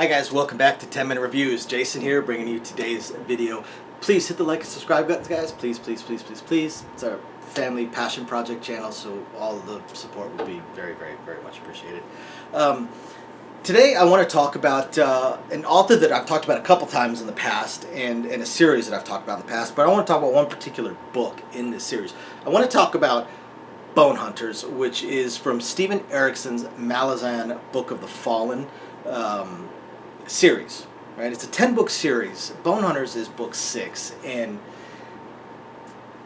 Hi guys, welcome back to 10 Minute Reviews. Jason here, bringing you today's video. Please hit the like and subscribe buttons, guys. Please, please, please, please, please. It's our family passion project channel, so all of the support would be very, very, very much appreciated. Today I want to talk about an author that I've talked about a couple times in the past, and a series that I've talked about in the past, but I want to talk about one particular book in this series. I want to talk about Bonehunters, which is from Steven Erikson's Malazon Book of the Fallen series, right? It's a 10-book series. Bonehunters is book 6, and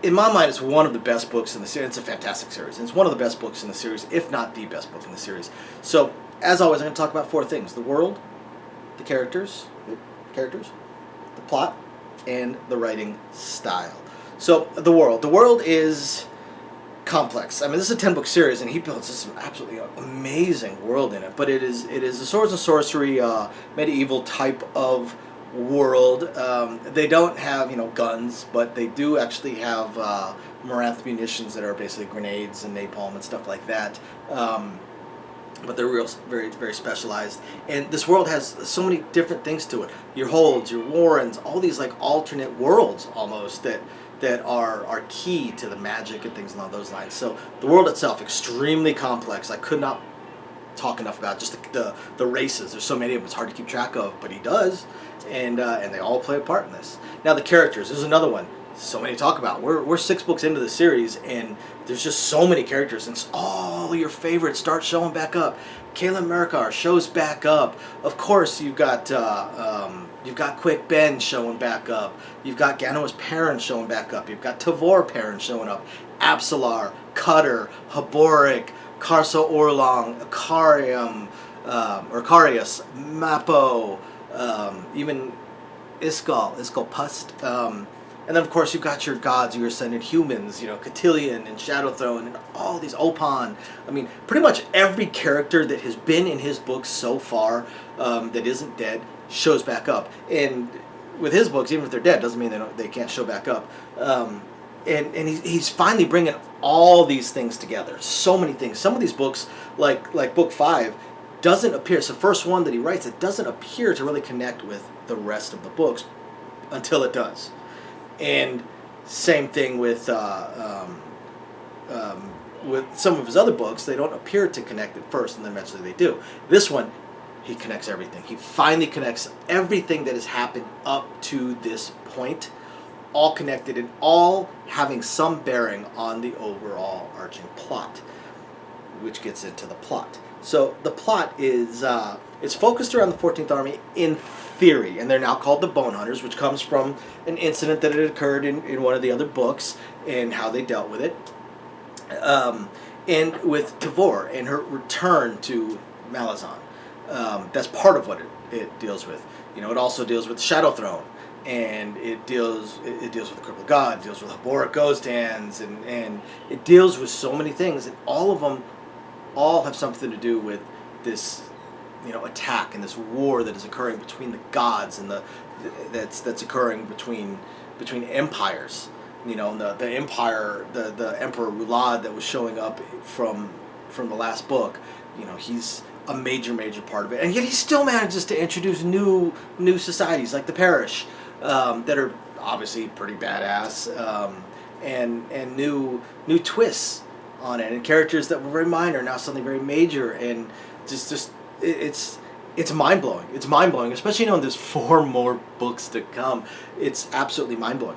in my mind, it's one of the best books in the series. It's a fantastic series, and it's one of the best books in the series, if not the best book in the series. So, as always, I'm going to talk about 4 things: the world, the characters, the plot, and the writing style. So, the world. The world is complex. I mean, this is a 10-book series, and he builds this absolutely amazing world in it. But it is a swords and sorcery, medieval type of world. They don't have guns, but they do actually have Moranth munitions that are basically grenades and napalm and stuff like that. But they're very, very specialized. And this world has so many different things to it. Your holds, your warrens, all these like alternate worlds almost that are key to the magic and things along those lines. So the world itself, extremely complex. I could not talk enough about just the races. There's so many of them, it's hard to keep track of, but he does, and they all play a part in this. Now the characters, there's another one. So many to talk about. We're 6 books into the series, and there's just so many characters, and all your favorites start showing back up. Kaelin Merkar shows back up. Of course, you've got Quick Ben showing back up. You've got Ganoa's parents showing back up. You've got Tavor parents showing up. Absalar, Cutter, Haborik, Karso Orlong, Akarium, or Carius, Mappo, even Iskal Pust. And then, of course, you've got your gods, your ascended humans, Cotillion and Shadowthrone and all these Opon. I mean, pretty much every character that has been in his books so far that isn't dead shows back up. And with his books, even if they're dead, doesn't mean they can't show back up. And he's finally bringing all these things together. So many things. Some of these books, like book 5, doesn't appear. It's the first one that he writes. It doesn't appear to really connect with the rest of the books until it does. And same thing with some of his other books. They don't appear to connect at first, and then eventually they do. This one, he connects everything. He finally connects everything that has happened up to this point, all connected and all having some bearing on the overall arching plot, which gets into the plot. So the plot is it's focused around the 14th Army in theory, and they're now called the Bonehunters, which comes from an incident that had occurred in one of the other books and how they dealt with it. And with Tavor and her return to Malazon. That's part of what it deals with. It also deals with Shadowthrone, and it deals with the crippled god, it deals with Haborik Ghost Hands, and it deals with so many things, and all of them all have something to do with this attack and this war that is occurring between the gods, and that's occurring between empires. The empire, the Emperor Rulad that was showing up from the last book, he's a major part of it, and yet he still manages to introduce new societies like the Parish that are obviously pretty badass, and new twists on it, and characters that were very minor now suddenly very major, and just it's mind-blowing. It's mind-blowing, especially knowing there's 4 more books to come. It's absolutely mind-blowing.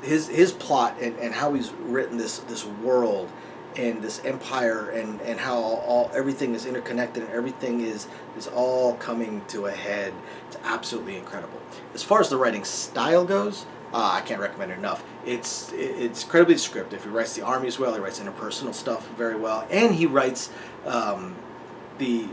His plot and how he's written this world and this empire, and how everything is interconnected and everything is all coming to a head. It's absolutely incredible. As far as the writing style goes, I can't recommend it enough. It's incredibly descriptive. He writes the armies well. He writes interpersonal stuff very well, and he writes the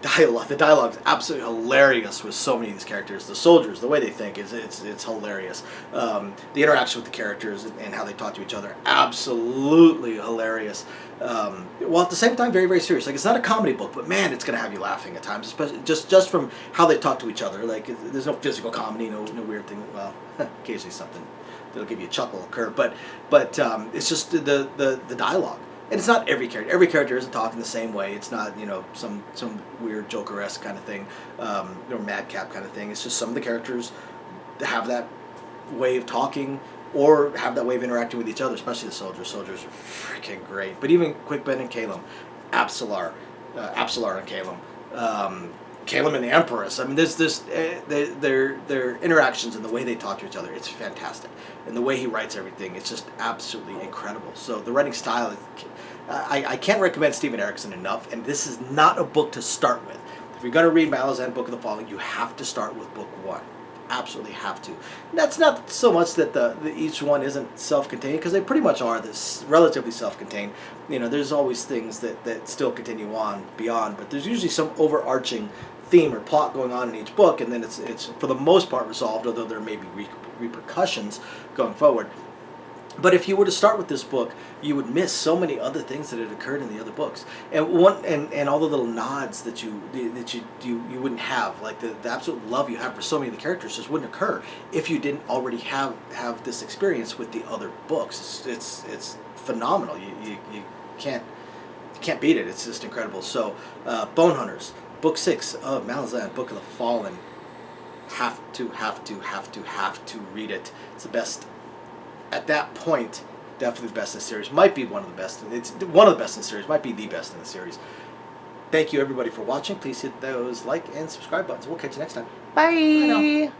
dialogue. The dialogue is absolutely hilarious with so many of these characters. The soldiers, the way they think it's hilarious. The interaction with the characters and how they talk to each other, absolutely hilarious. While at the same time very, very serious. Like, it's not a comedy book, but man, it's gonna have you laughing at times, especially just from how they talk to each other. Like, there's no physical comedy, no weird thing. Well, occasionally something that'll give you a chuckle occur, but it's just the dialogue. and it's not every character. Every character isn't talking the same way. It's not, you know, some weird Joker-esque kind of thing, or madcap kind of thing. It's just some of the characters have that way of talking or have that way of interacting with each other, especially the soldiers. Soldiers are freaking great. But even Quickben and Calum, Absalar and Calum, Calum and the Empress. I mean, their interactions and the way they talk to each other, it's fantastic. And the way he writes everything, it's just absolutely incredible. So the writing style, I can't recommend Steven Erikson enough, and this is not a book to start with. If you're going to read Malazon Book of the Fallen, you have to start with book 1. Absolutely have to. And that's not so much that the each one isn't self-contained, because they pretty much are this relatively self-contained. You know, there's always things that still continue on beyond, but there's usually some overarching theme or plot going on in each book, and then it's for the most part resolved, although there may be repercussions going forward. But if you were to start with this book, you would miss so many other things that had occurred in the other books, and all the little nods that you wouldn't have, like the absolute love you have for so many of the characters, just wouldn't occur if you didn't already have this experience with the other books. It's phenomenal. You can't beat it. It's just incredible. So, Bonehunters, Book 6 of Malazon, Book of the Fallen. Have to read it. It's the best. At that point, definitely the best in the series. Might be one of the best. It's one of the best in the series. Might be the best in the series. Thank you, everybody, for watching. Please hit those like and subscribe buttons. We'll catch you next time. Bye. Bye now.